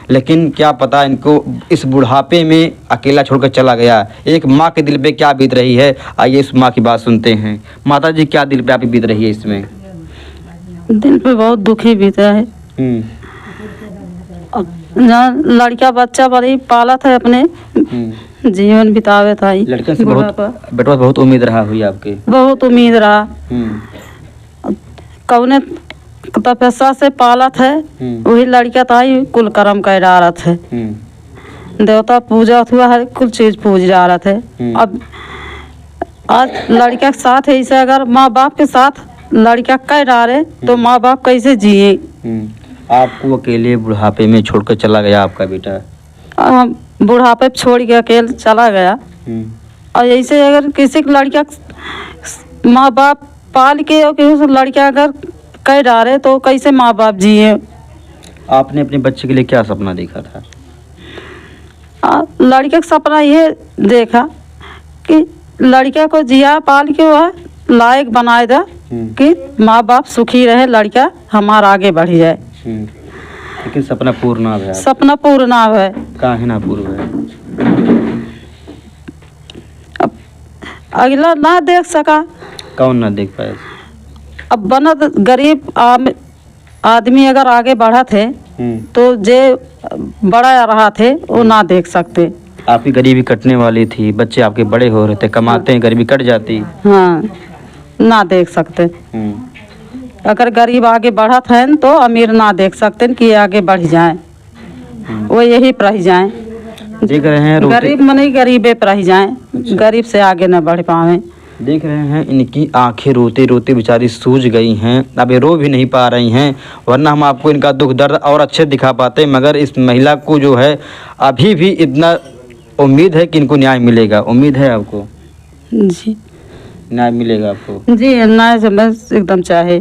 लेकिन क्या पता इनको इस बुढ़ापे में अकेला छोड़कर चला गया। एक माँ के दिल पे क्या बीत रही है, आइए इस माँ की बात सुनते हैं। माता जी, क्या दिल पे आपकी बीत रही है इसमें? दिल पे बहुत दुखी बीता है। जहाँ लड़का बच्चा बड़ी पालत है, अपने जीवन बितावे था। लड़कियों से बेटा बहुत उम्मीद रहा हुई आपके? बहुत उम्मीद रहा। कौने तपस्या से पालत है, वही लड़का था ही कुल कर्म कर रहा है। देवता पूजा हुआ, हर कुल चीज पूज रहा है। अब आज लड़का के साथ ऐसे अगर माँ बाप के साथ लड़का कर रहा है, तो माँ बाप कैसे जिए? आपको अकेले बुढ़ापे में छोड़कर चला गया आपका बेटा? बुढ़ापे छोड़ के अकेले चला गया। और ऐसे अगर किसी लड़का माँ बाप पाल के और किसी लड़का अगर कर रहा है, तो कैसे माँ बाप जिए? आपने अपने बच्चे के लिए क्या सपना देखा था? लड़के का सपना ये देखा कि लड़के को जिया पाल के वह लायक बनाए दे, कि माँ बाप सुखी रहे, लड़का हमारा आगे बढ़ जाए। लेकिन सपना पूर्ण ना हुआ। सपना पूर्ण ना हुआ। काहे ना पूर्ण हुआ? अब अगला ना देख सका। कौन ना देख पाए? अब बनत गरीब आदमी अगर आगे बढ़ा थे, तो जे बड़ा रहा थे वो ना देख सकते। आपकी गरीबी कटने वाली थी, बच्चे आपके बड़े हो रहे थे, कमाते हैं, गरीबी कट जाती। हाँ, ना देख सकते। अगर गरीब आगे बढ़त हैं तो अमीर ना देख सकते कि आगे बढ़ जाए। वो यही पर रह जाए। देख रहे हैं गरीब मनी गरीबे पर रह जाए, गरीब से आगे न बढ़ पावे। देख रहे हैं इनकी आंखें रोते रोते बेचारी सूज गई हैं, अब ये रो भी नहीं पा रही हैं, वरना हम आपको इनका दुख दर्द और अच्छे दिखा पाते, मगर इस महिला को जो है अभी भी इतना उम्मीद है कि इनको न्याय मिलेगा। उम्मीद है आपको जी न्याय मिलेगा आपको? जी ना समझ एकदम चाहे।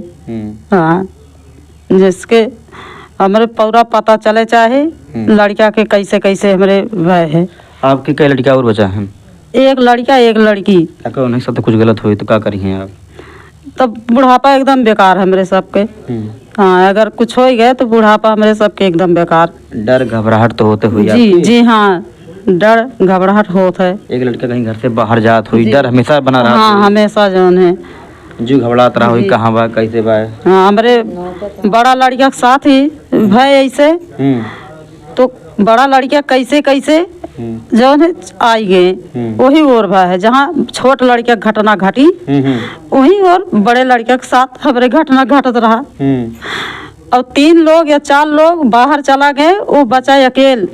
हाँ, जिसके हमारे पूरा पता चले चाहे लड़का के कैसे कैसे हमारे भाई है। आपके कई लड़का और बचा है? एक लड़का एक लड़की। अगर उन्हें साथ कुछ गलत हुई तो क्या करिए आप? तब बुढ़ापा एकदम बेकार है मेरे सबके। हाँ, अगर कुछ हो गए तो बुढ़ापा हमारे सबके एकदम बेकार। डर घबराहट तो होते हुई जी जी हाँ, डर घबराहट होता है। एक लड़का कहीं घर से बाहर जात हुई, डर हमेशा बना रहा? हाँ, हमेशा जौन है जो घबरात रहा हुई, कहाँ बा कैसे बा? हाँ, हमारे बड़ा लड़का के साथ ही भाई ऐसे तो बड़ा लड़का कैसे कैसे जौन है आई गए, वही और भाई है जहाँ छोट लड़का घटना घटी वही और बड़े लड़का के साथ हमारे घटना घटत रहा। और 3 लोग या 4 लोग बाहर चला गए, वो बचा अकेल।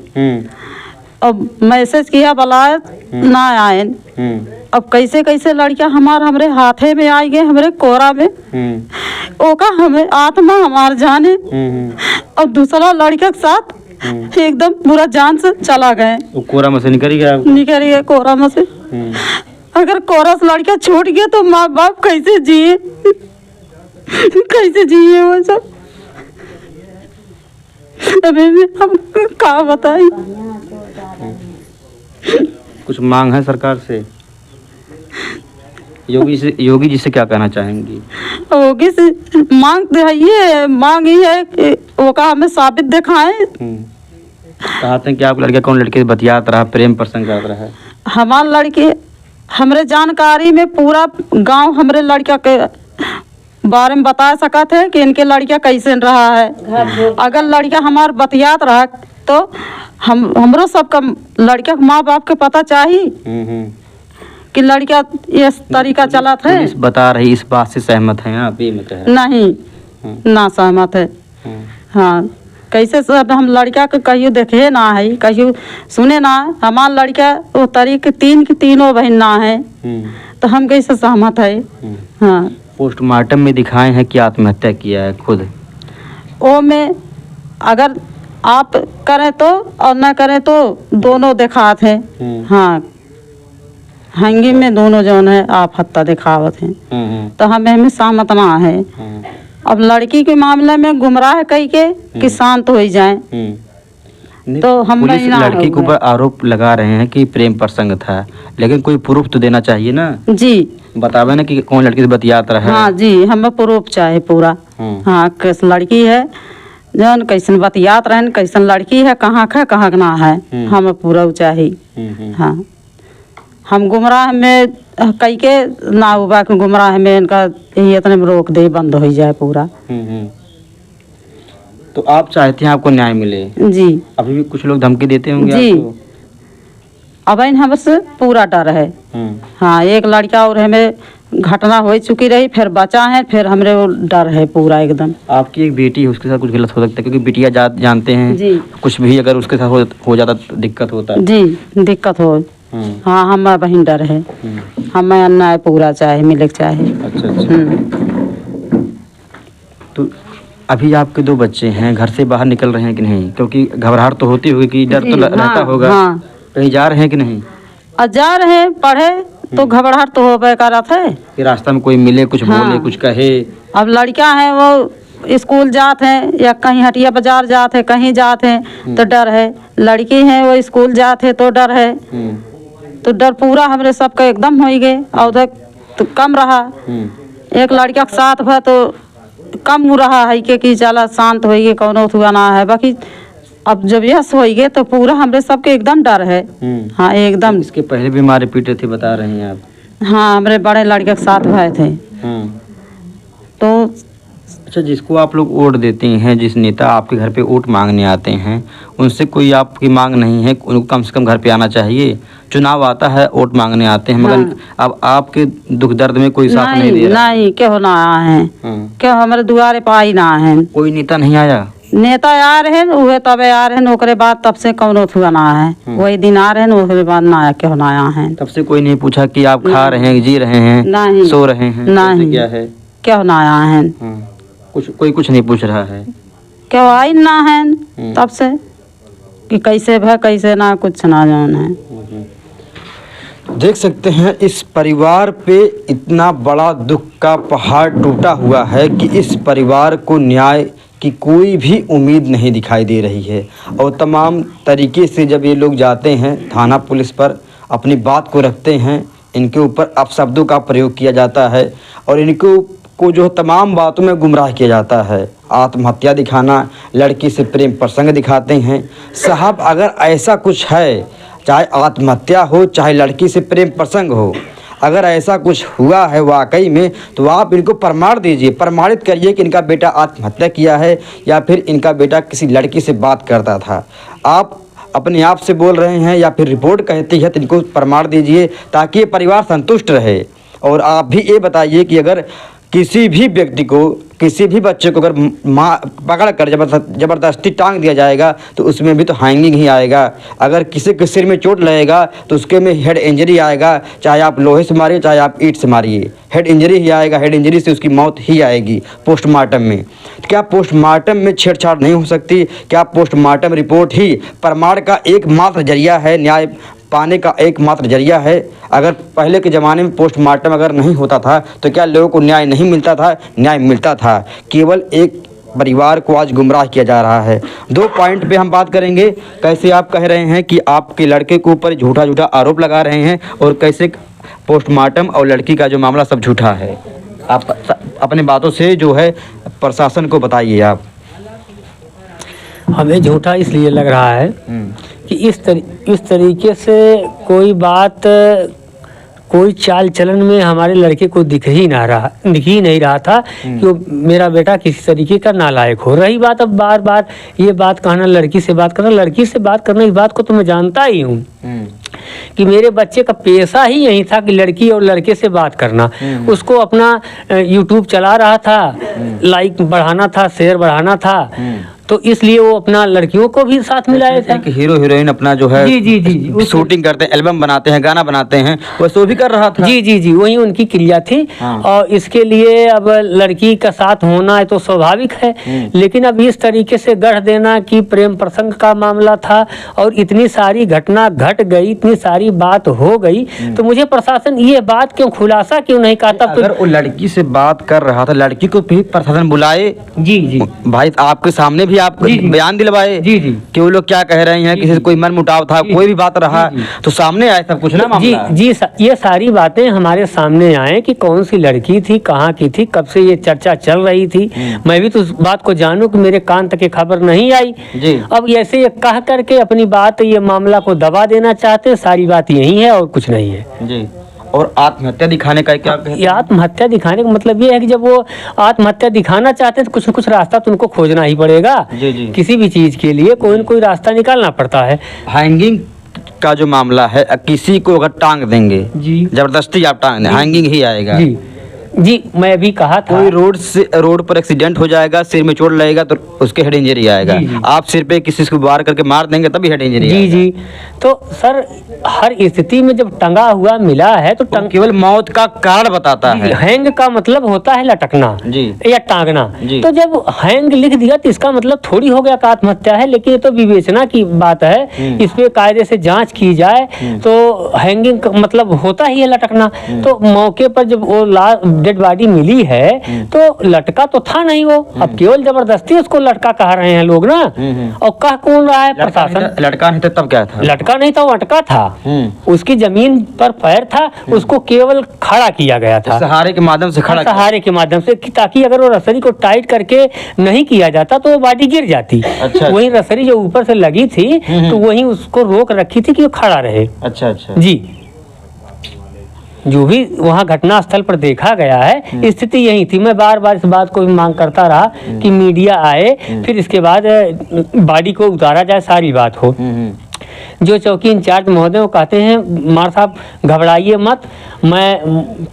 अब मैसेज किया बुलाए ना आए। अब कैसे कैसे लड़का हमरे हाथे में आई गए, हमारे कोरा में। ओका हमें आत्मा हमार जाने। और दूसरा लड़का के साथ एकदम पूरा जान से चला गए। वो कोरा में से निकल गया? निकल गए कोरा में से। अगर कोरा से लड़का छूट गया तो माँ बाप कैसे जिए? कैसे जिए वो सब? अभी भी हम क्या बताएं? कुछ मांग है सरकार से? योगी जी से क्या कहना चाहेंगी? योगी से मांग तो है, ये मांग ही है कि वो का हमें साबित दिखाएं। कहते हैं कि आप लड़के कौन लड़के से बतियात रहा, प्रेम प्रसंग कर रहा है? हमारे लड़के हमरे जानकारी में पूरा गांव हमरे लड़का के बारे में बता सका थे कि इनके लड़का कैसे रहा है। अगर लड़का हमार बतियात रहा तो हमरो सबका लड़का के माँ बाप के पता चाहिए कि लड़का इस तरीका चला था। पुलिस बता रही, इस बात से सहमत हैं आप? ये मत है? नहीं, ना सहमत है। हाँ, कैसे सब हम लड़का के कहियो देखे ना है, कहियो सुने ना है। हमार लड़का वो तरीके 3 की तीनों बहन ना है, तो हम कैसे सहमत है? हाँ, पोस्टमार्टम में दिखाए हैं कि आत्महत्या किया है खुद। वो में अगर आप करें तो और ना करें तो दोनों दिखाते हैं। हाँ, हंगी में दोनों जौन है आप हत्या दिखावत हैं, तो हमें सहमत ना है। अब लड़की के मामले में गुमराह कही के कि शांत हो जाए, तो हम पुलिस लड़की के ऊपर आरोप लगा रहे हैं कि प्रेम प्रसंग था, लेकिन कोई प्रूफ तो देना चाहिए ना? जी, बतावे ना कि कौन लड़की से बतियात रहा है। हाँ जी, हमें प्रूफ चाहे पूरा। हाँ, किस लड़की है जौन कैसन बतियात रहन, कैसन लड़की है, कहाँ का कहाँ ना है, हमें पूरा चाहिए। हाँ, हम गुमराह में कई के ना हुआ कि गुमराह में इनका यही इतने में रोक दे, बंद हो जाए पूरा। तो आप चाहते हैं आपको न्याय मिले? जी। अभी भी कुछ लोग धमकी देते होंगे जी आपको? अब इन हमसे पूरा डर है। हाँ, एक लड़का और हमें घटना हो चुकी रही, फिर बचा है, फिर हमरे वो डर है पूरा एकदम। आपकी एक बेटी है, उसके साथ कुछ गलत हो सकता है? क्योंकि बेटिया जानते हैं जी, कुछ भी अगर उसके साथ हो जाता तो दिक्कत होता है। जी, दिक्कत हो। हाँ, हमारा बहन डर है, हमें अन्याय पूरा चाहे, मिले चाहे। अच्छा। तो अभी आपके 2 बच्चे हैं, घर से बाहर निकल रहे हैं कि नहीं? क्योंकि घबराहट तो होती होगी कि डर तो रहता होगा। हाँ, कहीं जा रहे हैं कि नहीं? जा रहे हैं पढ़े तो घबराहट तो हो बेकार है कि रास्ता में कोई मिले, कुछ बोले, कुछ कहे। अब लड़का है वो स्कूल जाते हैं या कहीं हटिया बाजार जाते हैं, कहीं जाते हैं तो डर है। लड़की है वो स्कूल जाते हैं तो डर है। तो डर पूरा हमरे सबका एकदम हो ही गए। और उधर तो कम रहा, एक लड़का के साथ भा तो कम रहा है कि चला शांत हो गए, कौनो हुआ ना है। बाकी अब जब यस हो गए तो पूरा हमरे सबके एकदम डर है। हाँ, एकदम। इसके पहले भी मारे पीटे थे बता रहे हैं आप? हाँ, हमरे बड़े लड़के के साथ भाई थे। तो अच्छा, जिसको आप लोग वोट देते हैं, जिस नेता आपके घर पे वोट मांगने आते हैं, उनसे कोई आपकी मांग नहीं है? उनको कम से कम घर पे आना चाहिए। चुनाव आता है, वोट मांगने आते हैं, मगर अब आपके दुख दर्द में कोई साथ नहीं दे रहा। नहीं, क्यों ना आए हैं? क्यों हमारे दुआरे पर आई ना है? कोई नेता नहीं आया? नेता आ रहे उहे तबे आ रहे ओकरे बाद तब से कौनो थुआ ना है, वही दिन आ रहे ओकरे बाद ना क्यों ना आया है। तब से कोई नहीं पूछा कि आप खा रहे हैं, जी रहे हैं, नहीं, सो रहे हैं, नहीं, क्या है, क्यों ना आया है, कोई कुछ नहीं पूछ रहा है, क्यों आई ना है तब से कि कैसे भय कैसे ना कुछ ना जान है। देख सकते हैं इस परिवार पे इतना बड़ा दुख का पहाड़ टूटा हुआ है कि इस परिवार को न्याय की कोई भी उम्मीद नहीं दिखाई दे रही है। और तमाम तरीके से जब ये लोग जाते हैं थाना पुलिस पर अपनी बात को रखते हैं, इनके ऊपर अपशब्दों का प्रयोग किया जाता है और इनको जो तमाम बातों में गुमराह किया जाता है। आत्महत्या दिखाना, लड़की से प्रेम प्रसंग दिखाते हैं। साहब अगर ऐसा कुछ है, चाहे आत्महत्या हो चाहे लड़की से प्रेम प्रसंग हो, अगर ऐसा कुछ हुआ है वाकई में तो आप इनको प्रमाण दीजिए, प्रमाणित करिए कि इनका बेटा आत्महत्या किया है या फिर इनका बेटा किसी लड़की से बात करता था। आप अपने आप से बोल रहे हैं या फिर रिपोर्ट कहती है तो इनको प्रमाण दीजिए ताकि ये परिवार संतुष्ट रहे। और आप भी ये बताइए कि अगर किसी भी व्यक्ति को, किसी भी बच्चे को अगर पकड़ कर ज़बरदस्ती टांग दिया जाएगा तो उसमें भी तो हैंगिंग ही आएगा। अगर किसी के सिर में चोट लगेगा तो उसके में हेड इंजरी आएगा, चाहे आप लोहे से मारिए चाहे आप ईंट से मारिए, हेड इंजरी ही आएगा। हेड इंजरी से उसकी मौत ही आएगी पोस्टमार्टम में। क्या पोस्टमार्टम में छेड़छाड़ नहीं हो सकती? क्या पोस्टमार्टम रिपोर्ट ही प्रमाण का एकमात्र जरिया है, न्याय पाने का एकमात्र जरिया है? अगर पहले के ज़माने में पोस्टमार्टम अगर नहीं होता था तो क्या लोगों को न्याय नहीं मिलता था? न्याय मिलता था। केवल एक परिवार को आज गुमराह किया जा रहा है। 2 पॉइंट पे हम बात करेंगे। कैसे आप कह रहे हैं कि आपके लड़के के ऊपर झूठा आरोप लगा रहे हैं और कैसे पोस्टमार्टम और लड़की का जो मामला सब झूठा है। आप अपने बातों से जो है प्रशासन को बताइए। आप हमें झूठा इसलिए लग रहा है कि इस तरीके से कोई बात, कोई चाल चलन में हमारे लड़के को दिख ही नहीं रहा था कि मेरा बेटा किसी तरीके का नालायक हो। रही बात अब बार बार ये बात कहना, लड़की से बात करना, इस बात को तो मैं जानता ही हूँ कि मेरे बच्चे का पेशा ही यही था कि लड़की और लड़के से बात करना। उसको अपना यूट्यूब चला रहा था, लाइक बढ़ाना था, शेयर बढ़ाना था, तो इसलिए वो अपना लड़कियों को भी साथ मिलाए थे। हीरो हीरोइन अपना जो है जी शूटिंग करते हैं, एल्बम बनाते हैं, गाना बनाते हैं, वो भी कर रहा था। जी वही उनकी क्रिया थी। और इसके लिए अब लड़की का साथ होना है तो स्वाभाविक है, लेकिन अब इस तरीके से गढ़ देना कि प्रेम प्रसंग का मामला था और इतनी सारी घटना घट गई, इतनी सारी बात हो गई, तो मुझे प्रशासन ये बात क्यों खुलासा क्यों नहीं कहा? तब अगर वो लड़की से बात कर रहा था, लड़की को भी प्रशासन बुलाए। जी भाई आपके सामने भी आप बयान दिलवाए जी कि वो लोग क्या कह रहे हैं, किसी से कोई मन मुटाव था, कोई भी बात रहा तो सामने आए सब कुछ ना मामला। ये सारी बातें हमारे सामने आए कि कौन सी लड़की थी, कहाँ की थी, कब से ये चर्चा चल रही थी। मैं भी तो उस बात को जानूं कि मेरे कान तक ये खबर नहीं आई जी। अब ऐसे ये कह करके अपनी बात, ये मामला को दबा देना चाहते हैं। सारी बात यही है और कुछ नहीं है जी। और आत्महत्या दिखाने का क्या कहते हैं? आत्महत्या दिखाने का मतलब ये है कि जब वो आत्महत्या दिखाना चाहते हैं तो कुछ न कुछ रास्ता तो उनको खोजना ही पड़ेगा। जी। किसी भी चीज के लिए कोई न कोई रास्ता निकालना पड़ता है। हैंगिंग का जो मामला है, किसी को अगर टांग देंगे जी, जबरदस्ती आप टांग दें, हैंगिंग ही आएगा। जी मैं भी कहा था। कोई रोड पर एक्सीडेंट हो जाएगा, सिर में चोट लगेगा तो उसके हेड इंजरी आएगा। आप सिर पे किसी को वार करके मार देंगे तभी हेड इंजरी आएगा। जी। तो सर हर स्थिति में जब टंगा हुआ मिला है तो केवल मौत का कारण बताता है। हैंग का मतलब होता है लटकना जी या टांगना। तो जब हैंग लिख दिया तो इसका मतलब थोड़ी हो गया का आत्महत्या है, लेकिन ये तो विवेचना की बात है। इस पे कायदे से जांच की जाए तो हैंगिंग का मतलब होता ही है लटकना। तो मौके पर जब वो डेड बॉडी मिली है तो लटका तो था नहीं वो, अब केवल जबरदस्ती उसको लटका कह रहे हैं लोग ना। और कह कौन रहा है? प्रशासन। लटका नहीं था तब क्या था? लटका नहीं था, वो अटका था। उसकी जमीन पर पैर था, उसको केवल खड़ा किया गया था, सहारे के माध्यम से खड़ा, सहारे के माध्यम से, ताकि अगर वो रसरी को टाइट करके नहीं किया जाता तो वो बॉडी गिर जाती। अच्छा। वही रसरी जो ऊपर से लगी थी तो वही उसको रोक रखी थी कि वो खड़ा रहे। अच्छा जी। जो भी वहाँ घटना स्थल पर देखा गया है स्थिति यही थी। मैं बार बार इस बात को भी मांग करता रहा कि मीडिया आए, फिर इसके बाद बॉडी को उतारा जाए, सारी बात हो। जो चौकी इंचार्ज महोदय वो कहते हैं मार साहब घबराइए मत, मैं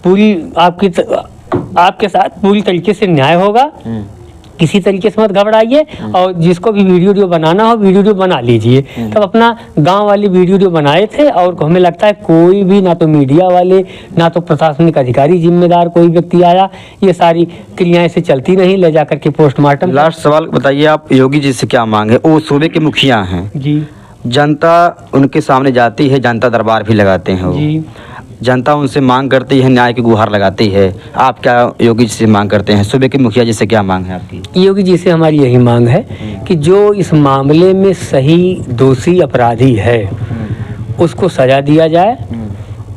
पूरी आपके साथ पूरी तरीके से न्याय होगा किसी तरीके से मत घबराइए और जिसको भी वीडियो बनाना हो वीडियो बना लीजिए। तब अपना गांव वाले वीडियो बनाए थे और हमें लगता है कोई भी ना तो मीडिया वाले ना तो प्रशासनिक अधिकारी जिम्मेदार कोई व्यक्ति आया, ये सारी क्रियाएं से चलती नहीं, ले जाकर के पोस्टमार्टम। लास्ट सवाल बताइए, आप योगी जी से क्या मांगे? वो सूबे के मुखिया हैं जी जनता उनके सामने जाती है, जनता दरबार भी लगाते हैं वो। जी जनता उनसे मांग करती है, न्याय की गुहार लगाती है। आप क्या योगी जी से मांग करते हैं? सूबे के मुखिया जी से क्या मांग है आपकी? योगी जी से हमारी यही मांग है कि जो इस मामले में सही दोषी अपराधी है उसको सजा दिया जाए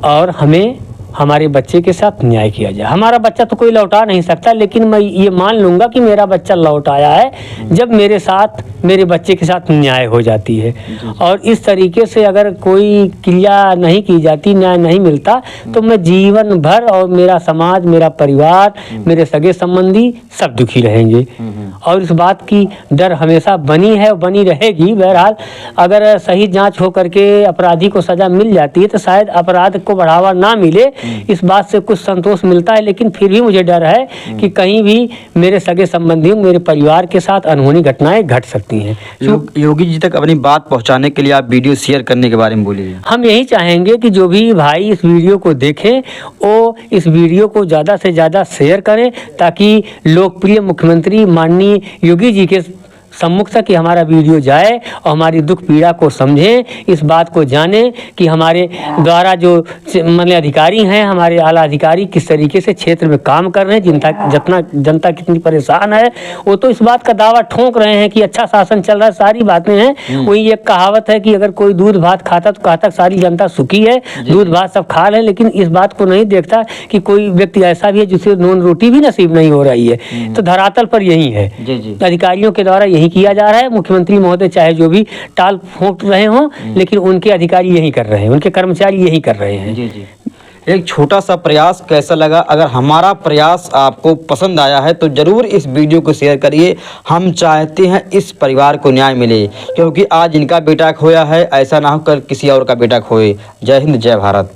और हमें हमारे बच्चे के साथ न्याय किया जाए। हमारा बच्चा तो कोई लौटा नहीं सकता, लेकिन मैं ये मान लूँगा कि मेरा बच्चा लौट आया है जब मेरे साथ मेरे बच्चे के साथ न्याय हो जाती है। और इस तरीके से अगर कोई क्रिया नहीं की जाती, न्याय नहीं मिलता, तो मैं जीवन भर और मेरा समाज, मेरा परिवार, मेरे सगे संबंधी सब दुखी रहेंगे। और इस बात की डर हमेशा बनी है और बनी रहेगी। बहरहाल अगर सही जांच हो करके अपराधी को सज़ा मिल जाती है तो शायद अपराध को बढ़ावा ना मिले, इस बात से कुछ संतोष मिलता है। लेकिन फिर भी मुझे डर है कि कहीं भी मेरे सगे संबंधियों, मेरे परिवार के साथ अनहोनी घटनाएं घट सकती हैं। योगी जी तक अपनी बात पहुंचाने के लिए आप वीडियो शेयर करने के बारे में बोलिए। हम यही चाहेंगे कि जो भी भाई इस वीडियो को देखें वो इस वीडियो को ज़्यादा से ज़्यादा शेयर करें ताकि लोकप्रिय मुख्यमंत्री माननीय योगी जी के सम्मुख तक हमारा वीडियो जाए और हमारी दुख पीड़ा को समझें, इस बात को जानें कि हमारे द्वारा जो मतलब अधिकारी हैं, हमारे आला अधिकारी किस तरीके से क्षेत्र में काम कर रहे हैं, जनता कितनी परेशान है। वो तो इस बात का दावा ठोक रहे हैं कि अच्छा शासन चल रहा है, सारी बातें हैं। वही एक कहावत है कि अगर कोई दूध भात खाता तो कहता सारी जनता सुखी है, दूध भात सब खा रहे हैं, लेकिन इस बात को नहीं देखता कि कोई व्यक्ति ऐसा भी है जिसे नून रोटी भी नसीब नहीं हो रही है। तो धरातल पर यही है, अधिकारियों के द्वारा यही किया जा रहा है। मुख्यमंत्री महोदय चाहे जो भी टाल फूंक रहे हों, लेकिन उनके अधिकारी यही कर रहे हैं, उनके कर्मचारी यही कर रहे हैं। जी। एक छोटा सा प्रयास कैसा लगा? अगर हमारा प्रयास आपको पसंद आया है तो ज़रूर इस वीडियो को शेयर करिए। हम चाहते हैं इस परिवार को न्याय मिले, क्योंकि आज इनका बेटा खोया है, ऐसा ना होकर किसी और का बेटा खोए। जय हिंद, जय भारत।